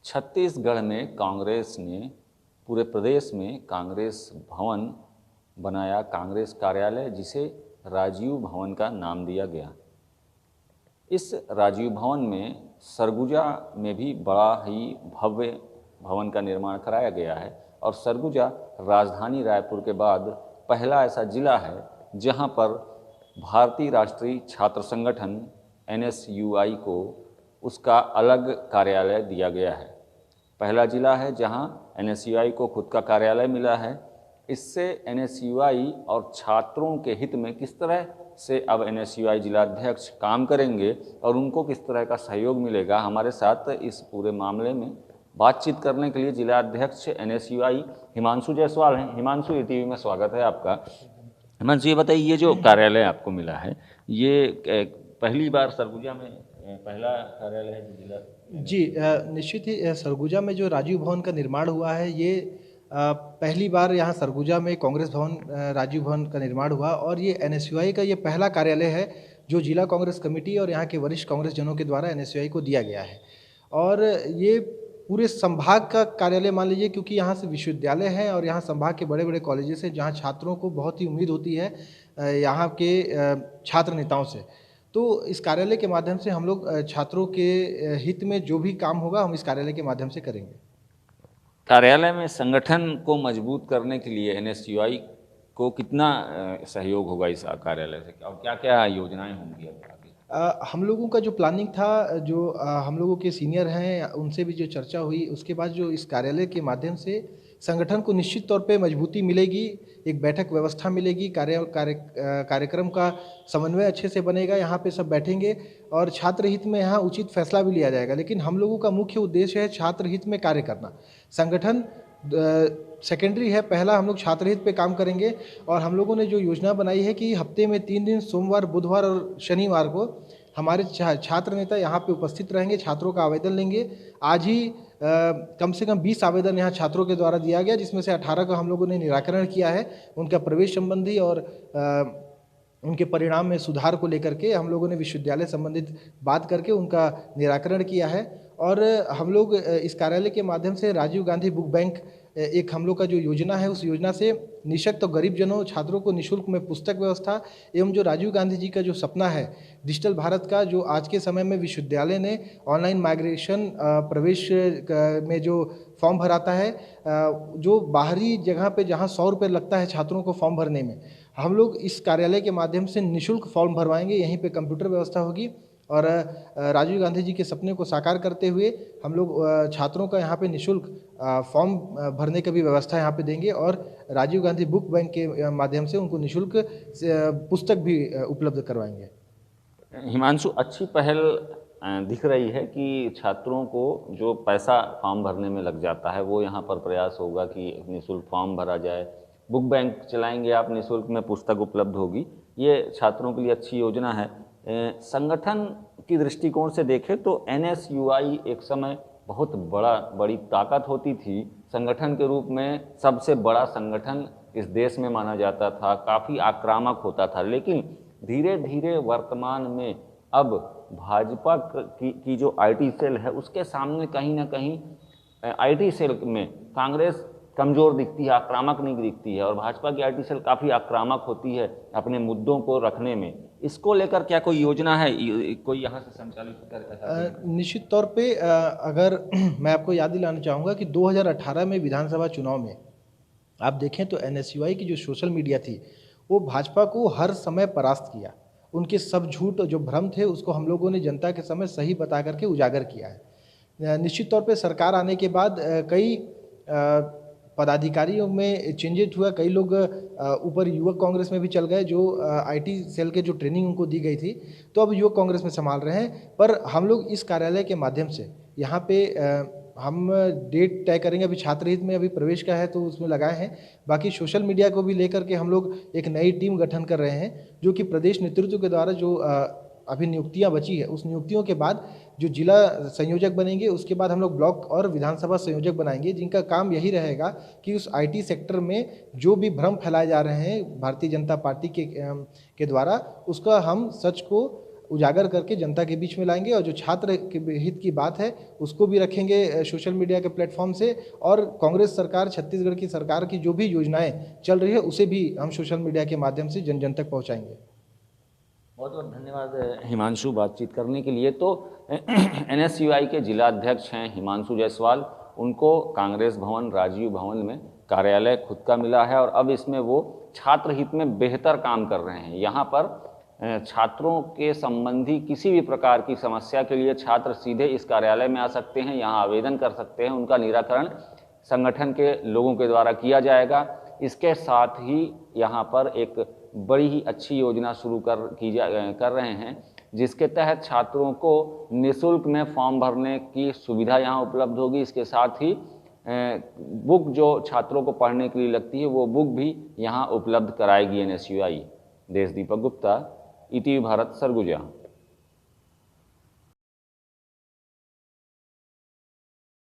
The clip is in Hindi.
छत्तीसगढ़ में कांग्रेस ने पूरे प्रदेश में कांग्रेस भवन बनाया, कांग्रेस कार्यालय, जिसे राजीव भवन का नाम दिया गया। इस राजीव भवन में सरगुजा में भी बड़ा ही भव्य भवन का निर्माण कराया गया है और सरगुजा राजधानी रायपुर के बाद पहला ऐसा जिला है जहां पर भारतीय राष्ट्रीय छात्र संगठन NSUI को उसका अलग कार्यालय दिया गया है। पहला जिला है जहां NSUI को खुद का कार्यालय मिला है। इससे NSUI और छात्रों के हित में किस तरह से अब NSUI जिलाध्यक्ष काम करेंगे और उनको किस तरह का सहयोग मिलेगा, हमारे साथ इस पूरे मामले में बातचीत करने के लिए जिलाध्यक्ष NSUI हिमांशु जायसवाल हैं। हिमांशु, ETV में स्वागत है आपका। हिमांशु, ये बताइए, ये जो कार्यालय आपको मिला है, ये पहली बार सरगुजा में पहला कार्यालय है जिला? जी, निश्चित ही सरगुजा में जो राजीव भवन का निर्माण हुआ है, ये पहली बार यहाँ सरगुजा में कांग्रेस भवन राजीव भवन का निर्माण हुआ और ये NSUI का ये पहला कार्यालय है जो जिला कांग्रेस कमेटी और यहाँ के वरिष्ठ कांग्रेस जनों के द्वारा NSUI को दिया गया है। और ये पूरे संभाग का कार्यालय मान लीजिए, क्योंकि यहाँ से विश्वविद्यालय है और यहाँ संभाग के बड़े बड़े कॉलेजेस हैं जहाँ छात्रों को बहुत ही उम्मीद होती है यहाँ के छात्र नेताओं से। तो इस कार्यालय के माध्यम से हम लोग छात्रों के हित में जो भी काम होगा हम इस कार्यालय के माध्यम से करेंगे। कार्यालय में संगठन को मजबूत करने के लिए NSUI को कितना सहयोग होगा इस कार्यालय से, और क्या क्या योजनाएं होंगी अब आगे? हम लोगों का जो प्लानिंग था, जो हम लोगों के सीनियर हैं उनसे भी जो चर्चा हुई, उसके बाद जो इस कार्यालय के माध्यम से संगठन को निश्चित तौर पे मजबूती मिलेगी, एक बैठक व्यवस्था मिलेगी, कार्यक्रम का समन्वय अच्छे से बनेगा, यहाँ पे सब बैठेंगे और छात्र हित में यहाँ उचित फैसला भी लिया जाएगा। लेकिन हम लोगों का मुख्य उद्देश्य है छात्र हित में कार्य करना। संगठन सेकेंडरी है, पहला हम लोग छात्र हित पे काम करेंगे। और हम लोगों ने जो योजना बनाई है कि हफ्ते में 3 दिन सोमवार, बुधवार और शनिवार को हमारे छात्र नेता यहाँ पे उपस्थित रहेंगे, छात्रों का आवेदन लेंगे। आज ही कम से कम 20 आवेदन यहाँ छात्रों के द्वारा दिया गया, जिसमें से 18 का हम लोगों ने निराकरण किया है। उनका प्रवेश संबंधी और उनके परिणाम में सुधार को लेकर के हम लोगों ने विश्वविद्यालय संबंधित बात करके उनका निराकरण किया है। और हम लोग इस कार्यालय के माध्यम से राजीव गांधी बुक बैंक एक हम लोग का जो योजना है, उस योजना से निःशक्त और गरीब जनों छात्रों को निःशुल्क में पुस्तक व्यवस्था एवं जो राजीव गांधी जी का जो सपना है डिजिटल भारत का, जो आज के समय में विश्वविद्यालय ने ऑनलाइन माइग्रेशन प्रवेश में जो फॉर्म भराता है, जो बाहरी जगह पे जहाँ 100 रुपये लगता है छात्रों को फॉर्म भरने में, हम लोग इस कार्यालय के माध्यम से निःशुल्क फॉर्म भरवाएंगे। यहीं पे कंप्यूटर व्यवस्था होगी और राजीव गांधी जी के सपने को साकार करते हुए हम लोग छात्रों का यहाँ पे निःशुल्क फॉर्म भरने का भी व्यवस्था यहाँ पे देंगे और राजीव गांधी बुक बैंक के माध्यम से उनको निःशुल्क पुस्तक भी उपलब्ध करवाएंगे। हिमांशु, अच्छी पहल दिख रही है कि छात्रों को जो पैसा फॉर्म भरने में लग जाता है वो यहाँ पर प्रयास होगा कि निःशुल्क फॉर्म भरा जाए। बुक बैंक चलाएंगे आप, निःशुल्क में पुस्तक उपलब्ध होगी। ये छात्रों के लिए अच्छी योजना है। संगठन की दृष्टिकोण से देखें तो NSUI एक समय बहुत बड़ी ताकत होती थी। संगठन के रूप में सबसे बड़ा संगठन इस देश में माना जाता था, काफ़ी आक्रामक होता था। लेकिन धीरे धीरे वर्तमान में अब भाजपा की जो IT सेल है उसके सामने कहीं ना कहीं IT सेल में कांग्रेस कमज़ोर दिखती है, आक्रामक नहीं दिखती है, और भाजपा की IT सेल काफ़ी आक्रामक होती है अपने मुद्दों को रखने में। इसको लेकर क्या कोई योजना है, कोई यहाँ से संचालित कर? निश्चित तौर पे अगर मैं आपको याद दिलाना चाहूँगा कि 2018 में विधानसभा चुनाव में आप देखें तो NSUI की जो सोशल मीडिया थी वो भाजपा को हर समय परास्त किया। उनके सब झूठ जो भ्रम थे उसको हम लोगों ने जनता के समय सही बता करके उजागर किया है। निश्चित तौर पे सरकार आने के बाद कई पदाधिकारियों में चेंजेज हुआ, कई लोग ऊपर युवक कांग्रेस में भी चल गए जो IT सेल के जो ट्रेनिंग उनको दी गई थी, तो अब युवक कांग्रेस में संभाल रहे हैं। पर हम लोग इस कार्यालय के माध्यम से यहाँ पे हम डेट तय करेंगे। अभी छात्र हित में अभी प्रवेश का है तो उसमें लगाए हैं। बाकी सोशल मीडिया को भी लेकर के हम लोग एक नई टीम गठन कर रहे हैं, जो कि प्रदेश नेतृत्व के द्वारा जो अभी नियुक्तियां बची है, उस नियुक्तियों के बाद जो जिला संयोजक बनेंगे, उसके बाद हम लोग ब्लॉक और विधानसभा संयोजक बनाएंगे, जिनका काम यही रहेगा कि उस IT सेक्टर में जो भी भ्रम फैलाए जा रहे हैं भारतीय जनता पार्टी के द्वारा, उसका हम सच को उजागर करके जनता के बीच में लाएंगे, और जो छात्र के हित की बात है उसको भी रखेंगे सोशल मीडिया के प्लेटफॉर्म से, और कांग्रेस सरकार, छत्तीसगढ़ की सरकार की जो भी योजनाएं चल रही है उसे भी हम सोशल मीडिया के माध्यम से जन जन तक पहुँचाएंगे। बहुत बहुत धन्यवाद हिमांशु बातचीत करने के लिए। तो NSUI के जिला अध्यक्ष हैं हिमांशु जायसवाल, उनको कांग्रेस भवन, राजीव भवन में कार्यालय खुद का मिला है और अब इसमें वो छात्र हित में बेहतर काम कर रहे हैं। यहाँ पर छात्रों के संबंधी किसी भी प्रकार की समस्या के लिए छात्र सीधे इस कार्यालय में आ सकते हैं, यहाँ आवेदन कर सकते हैं, उनका निराकरण संगठन के लोगों के द्वारा किया जाएगा। इसके साथ ही यहाँ पर एक बड़ी ही अच्छी योजना शुरू कर रहे हैं, जिसके तहत छात्रों को निःशुल्क में फॉर्म भरने की सुविधा यहाँ उपलब्ध होगी। इसके साथ ही बुक जो छात्रों को पढ़ने के लिए लगती है वो बुक भी यहाँ उपलब्ध कराएगी NSUI। देश दीपक गुप्ता, ETV भारत, सरगुजा।